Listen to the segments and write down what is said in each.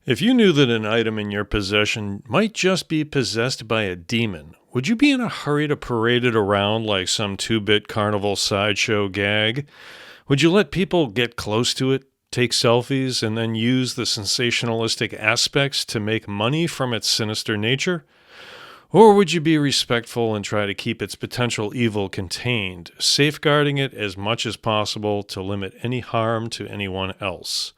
If you knew that an item in your possession might just be possessed by a demon, would you be in a hurry to parade it around like some 2-bit carnival sideshow gag? Would you let people get close to it, take selfies, and then use the sensationalistic aspects to make money from its sinister nature? Or would you be respectful and try to keep its potential evil contained, safeguarding it as much as possible to limit any harm to anyone else?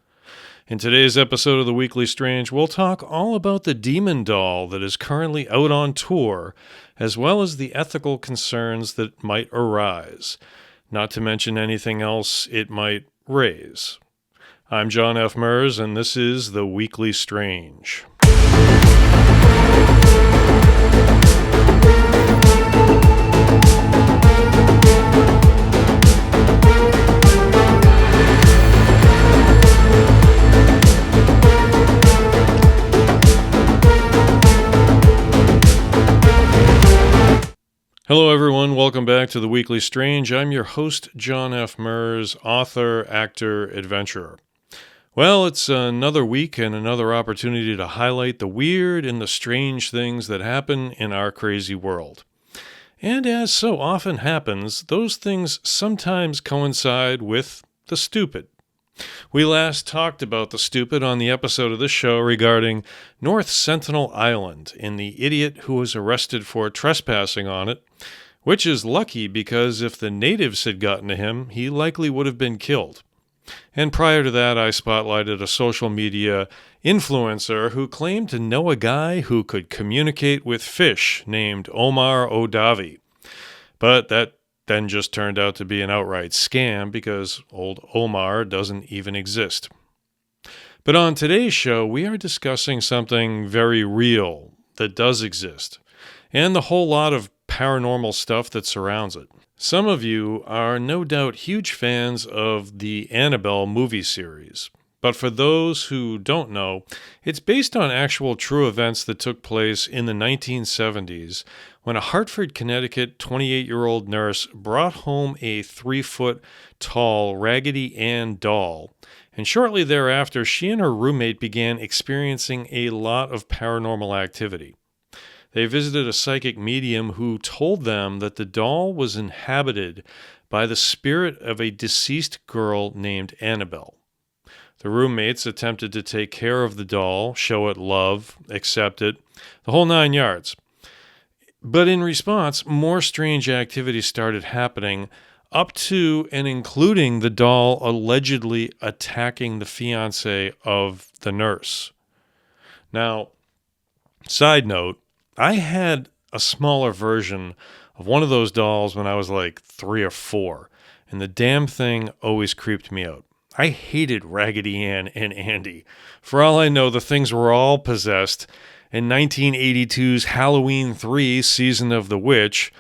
In today's episode of The Weekly Strange, we'll talk all about the demon doll that is currently out on tour, as well as the ethical concerns that might arise, not to mention anything else it might raise. I'm Jon F. Merz, and this is The Weekly Strange. Hello everyone, welcome back to The Weekly Strange. I'm your host, Jon F. Merz, author, actor, adventurer. Well, it's another week and another opportunity to highlight the weird and the strange things that happen in our crazy world. And as so often happens, those things sometimes coincide with the stupid. We last talked about the stupid on the episode of this show regarding North Sentinel Island and the idiot who was arrested for trespassing on it, which is lucky because if the natives had gotten to him, he likely would have been killed. And prior to that, I spotlighted a social media influencer who claimed to know a guy who could communicate with fish named Omar Odavi. But that then just turned out to be an outright scam because old Omar doesn't even exist. But on today's show, we are discussing something very real that does exist, and the whole lot of paranormal stuff that surrounds it. Some of you are no doubt huge fans of the Annabelle movie series, but for those who don't know, it's based on actual true events that took place in the 1970s when a Hartford, Connecticut 28-year-old nurse brought home a 3-foot-tall Raggedy Ann doll, and shortly thereafter she and her roommate began experiencing a lot of paranormal activity. They visited a psychic medium who told them that the doll was inhabited by the spirit of a deceased girl named Annabelle. The roommates attempted to take care of the doll, show it love, accept it, the whole 9 yards. But in response, more strange activities started happening, up to and including the doll allegedly attacking the fiancé of the nurse. Now, side note, I had a smaller version of one of those dolls when I was like 3 or 4, and the damn thing always creeped me out. I hated Raggedy Ann and Andy. For all I know, the things were all possessed, and 1982's Halloween 3 Season of the Witch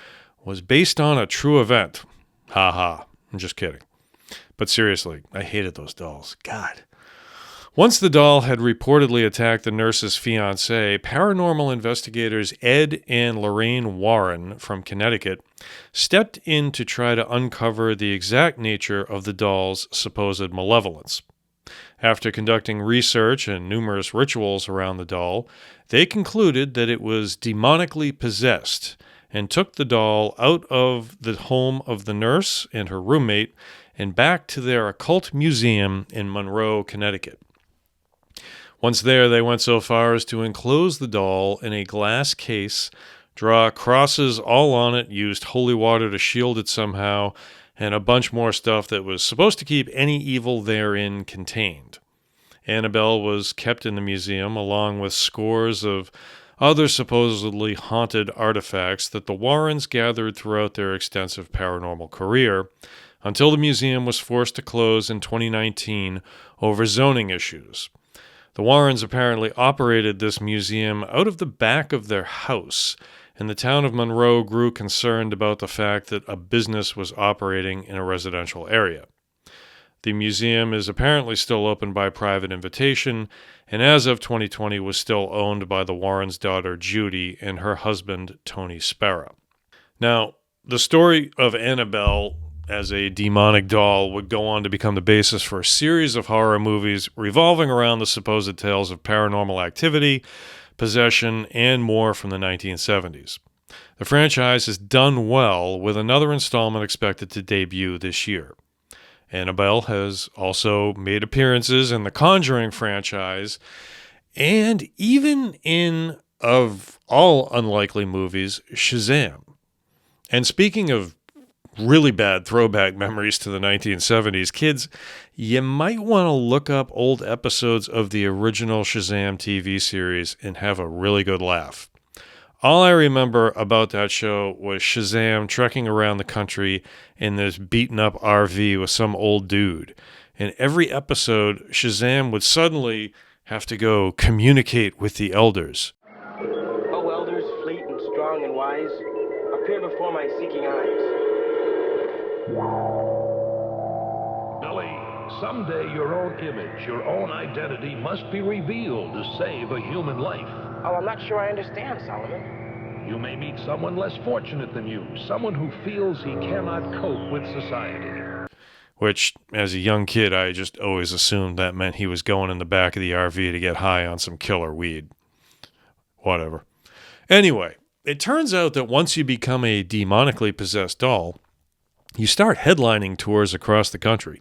was based on a true event. Ha ha, I'm just kidding. But seriously, I hated those dolls. God. Once the doll had reportedly attacked the nurse's fiancé, paranormal investigators Ed and Lorraine Warren from Connecticut stepped in to try to uncover the exact nature of the doll's supposed malevolence. After conducting research and numerous rituals around the doll, they concluded that it was demonically possessed and took the doll out of the home of the nurse and her roommate and back to their occult museum in Monroe, Connecticut. Once there, they went so far as to enclose the doll in a glass case, draw crosses all on it, used holy water to shield it somehow, and a bunch more stuff that was supposed to keep any evil therein contained. Annabelle was kept in the museum along with scores of other supposedly haunted artifacts that the Warrens gathered throughout their extensive paranormal career, until the museum was forced to close in 2019 over zoning issues. The Warrens apparently operated this museum out of the back of their house, and the town of Monroe grew concerned about the fact that a business was operating in a residential area. The museum is apparently still open by private invitation, and as of 2020 was still owned by the Warrens' daughter Judy and her husband Tony Spera. Now, the story of Annabelle as a demonic doll would go on to become the basis for a series of horror movies revolving around the supposed tales of paranormal activity, possession, and more from the 1970s. The franchise has done well, with another installment expected to debut this year. Annabelle has also made appearances in the Conjuring franchise, and even in, of all unlikely movies, Shazam. And speaking of really bad throwback memories to the 1970s, kids, you might want to look up old episodes of the original Shazam TV series and have a really good laugh. All I remember about that show was Shazam trekking around the country in this beaten-up RV with some old dude. In every episode, Shazam would suddenly have to go communicate with the elders. O elders, fleet and strong and wise, appear before my seeking eyes. Billy, someday your own image, your own identity must be revealed to save a human life. Oh, I'm not sure I understand, Solomon. You may meet someone less fortunate than you, someone who feels he cannot cope with society. Which, as a young kid, I just always assumed that meant he was going in the back of the RV to get high on some killer weed. Whatever. Anyway, it turns out that once you become a demonically possessed doll, you start headlining tours across the country.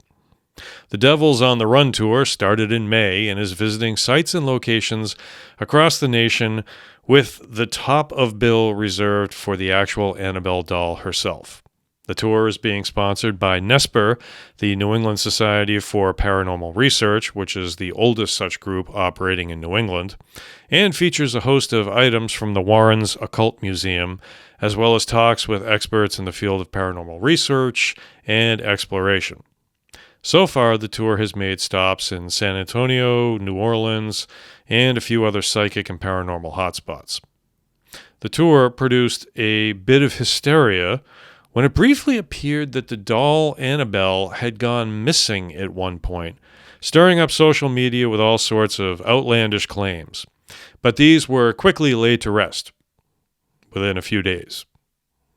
The Devil's on the Run tour started in May and is visiting sites and locations across the nation, with the top of bill reserved for the actual Annabelle doll herself. The tour is being sponsored by NESPR, the New England Society for Paranormal Research, which is the oldest such group operating in New England, and features a host of items from the Warrens Occult Museum, as well as talks with experts in the field of paranormal research and exploration. So far, the tour has made stops in San Antonio, New Orleans, and a few other psychic and paranormal hotspots. The tour produced a bit of hysteria when it briefly appeared that the doll Annabelle had gone missing at one point, stirring up social media with all sorts of outlandish claims. But these were quickly laid to rest within a few days,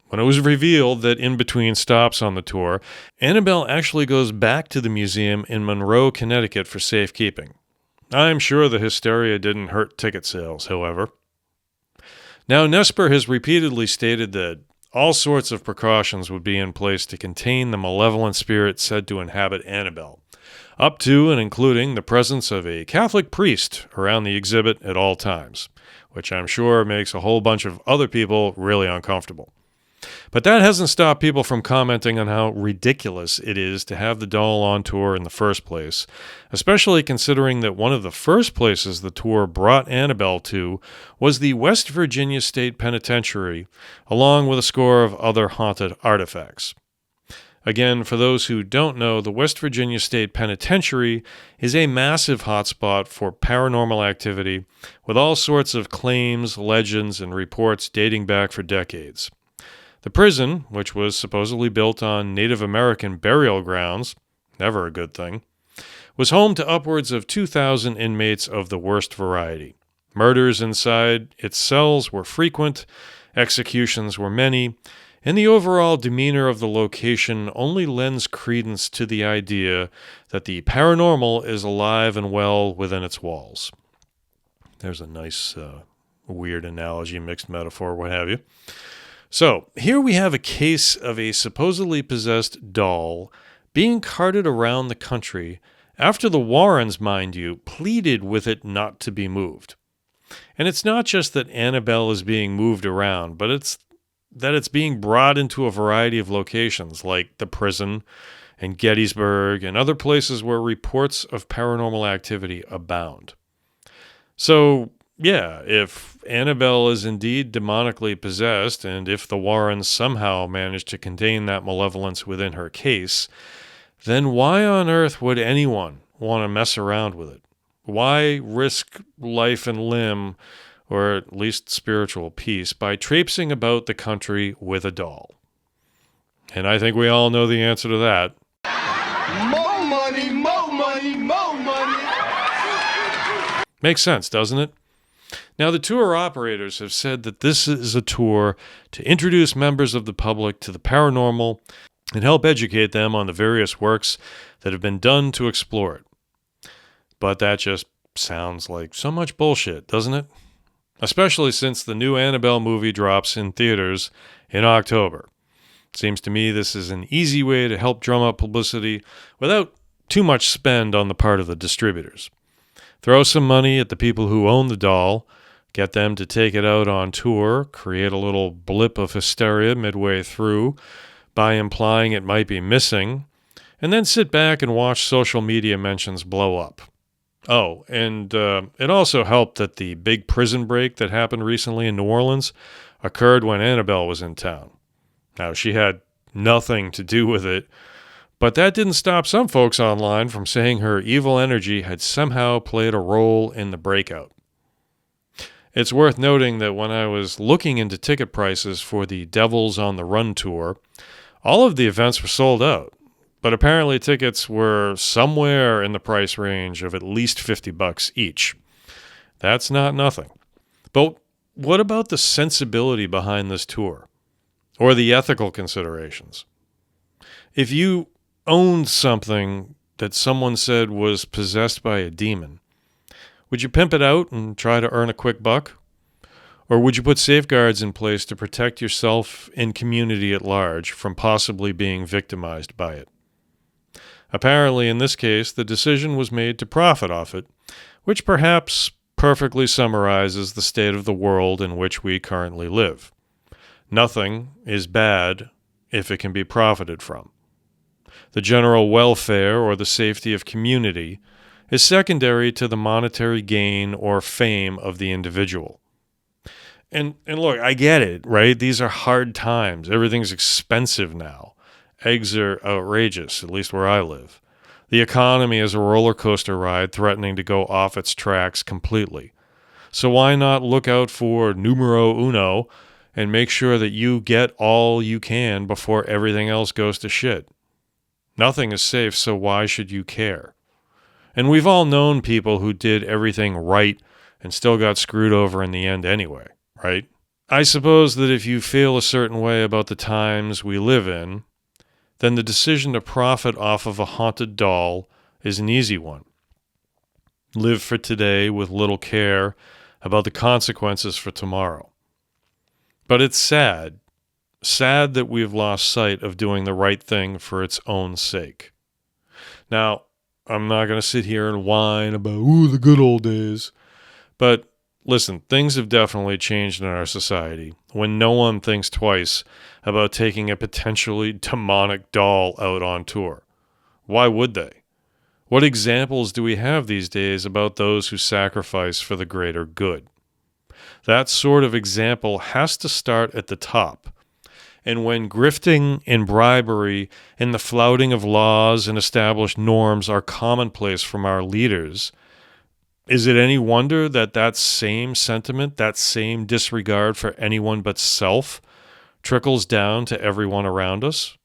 when it was revealed that in between stops on the tour, Annabelle actually goes back to the museum in Monroe, Connecticut for safekeeping. I'm sure the hysteria didn't hurt ticket sales, however. Now, NESPR has repeatedly stated that all sorts of precautions would be in place to contain the malevolent spirit said to inhabit Annabelle, up to and including the presence of a Catholic priest around the exhibit at all times, which I'm sure makes a whole bunch of other people really uncomfortable. But that hasn't stopped people from commenting on how ridiculous it is to have the doll on tour in the first place, especially considering that one of the first places the tour brought Annabelle to was the West Virginia State Penitentiary, along with a score of other haunted artifacts. Again, for those who don't know, the West Virginia State Penitentiary is a massive hotspot for paranormal activity, with all sorts of claims, legends, and reports dating back for decades. The prison, which was supposedly built on Native American burial grounds, never a good thing, was home to upwards of 2,000 inmates of the worst variety. Murders inside its cells were frequent, executions were many, and the overall demeanor of the location only lends credence to the idea that the paranormal is alive and well within its walls. There's a nice, weird analogy, mixed metaphor, what have you. So, here we have a case of a supposedly possessed doll being carted around the country after the Warrens, mind you, pleaded with it not to be moved. And it's not just that Annabelle is being moved around, but it's that it's being brought into a variety of locations like the prison and Gettysburg and other places where reports of paranormal activity abound. So, yeah, if Annabelle is indeed demonically possessed, and if the Warrens somehow managed to contain that malevolence within her case, then why on earth would anyone want to mess around with it? Why risk life and limb, or at least spiritual peace, by traipsing about the country with a doll? And I think we all know the answer to that. More money, more money, more money. Makes sense, doesn't it? Now, the tour operators have said that this is a tour to introduce members of the public to the paranormal and help educate them on the various works that have been done to explore it. But that just sounds like so much bullshit, doesn't it? Especially since the new Annabelle movie drops in theaters in October. Seems to me this is an easy way to help drum up publicity without too much spend on the part of the distributors. Throw some money at the people who own the doll, get them to take it out on tour, create a little blip of hysteria midway through by implying it might be missing, and then sit back and watch social media mentions blow up. Oh, and it also helped that the big prison break that happened recently in New Orleans occurred when Annabelle was in town. Now, she had nothing to do with it, but that didn't stop some folks online from saying her evil energy had somehow played a role in the breakout. It's worth noting that when I was looking into ticket prices for the Devils on the Run tour, all of the events were sold out. But apparently tickets were somewhere in the price range of at least $50 each. That's not nothing. But what about the sensibility behind this tour? Or the ethical considerations? If you owned something that someone said was possessed by a demon, would you pimp it out and try to earn a quick buck? Or would you put safeguards in place to protect yourself and community at large from possibly being victimized by it? Apparently, in this case, the decision was made to profit off it, which perhaps perfectly summarizes the state of the world in which we currently live. Nothing is bad if it can be profited from. The general welfare or the safety of community is secondary to the monetary gain or fame of the individual. And look, I get it, right? These are hard times. Everything's expensive now. Eggs are outrageous, at least where I live. The economy is a roller coaster ride threatening to go off its tracks completely. So why not look out for numero uno and make sure that you get all you can before everything else goes to shit? Nothing is safe, so why should you care? And we've all known people who did everything right and still got screwed over in the end anyway, right? I suppose that if you feel a certain way about the times we live in, then the decision to profit off of a haunted doll is an easy one. Live for today with little care about the consequences for tomorrow. But it's sad that we've lost sight of doing the right thing for its own sake. Now, I'm not going to sit here and whine about, the good old days. But listen, things have definitely changed in our society when no one thinks twice about taking a potentially demonic doll out on tour. Why would they? What examples do we have these days about those who sacrifice for the greater good? That sort of example has to start at the top. And when grifting and bribery and the flouting of laws and established norms are commonplace from our leaders, is it any wonder that that same sentiment, that same disregard for anyone but self, trickles down to everyone around us?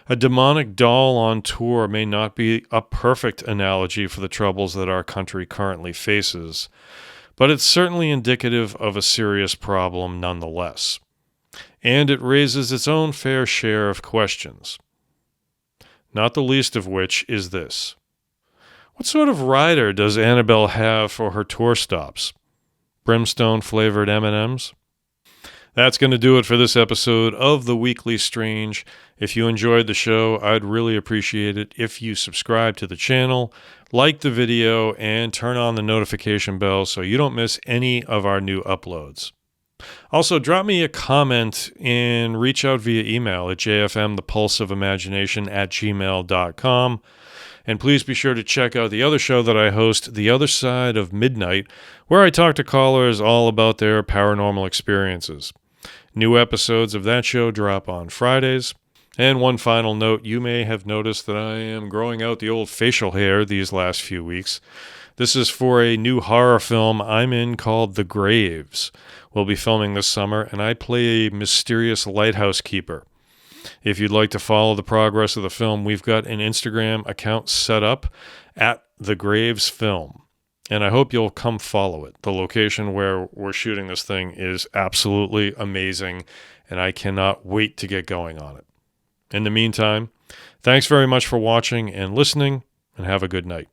A demonic doll on tour may not be a perfect analogy for the troubles that our country currently faces, but it's certainly indicative of a serious problem nonetheless. And it raises its own fair share of questions. Not the least of which is this. What sort of rider does Annabelle have for her tour stops? Brimstone-flavored M&Ms? That's going to do it for this episode of The Weekly Strange. If you enjoyed the show, I'd really appreciate it if you subscribe to the channel, like the video, and turn on the notification bell so you don't miss any of our new uploads. Also, drop me a comment and reach out via email at jfmthepulseofimagination@gmail.com. And please be sure to check out the other show that I host, The Other Side of Midnight, where I talk to callers all about their paranormal experiences. New episodes of that show drop on Fridays. And one final note, you may have noticed that I am growing out the old facial hair these last few weeks. This is for a new horror film I'm in called The Graves. We'll be filming this summer, and I play a mysterious lighthouse keeper. If you'd like to follow the progress of the film, we've got an Instagram account set up at The Graves Film. And I hope you'll come follow it. The location where we're shooting this thing is absolutely amazing, and I cannot wait to get going on it. In the meantime, thanks very much for watching and listening, and have a good night.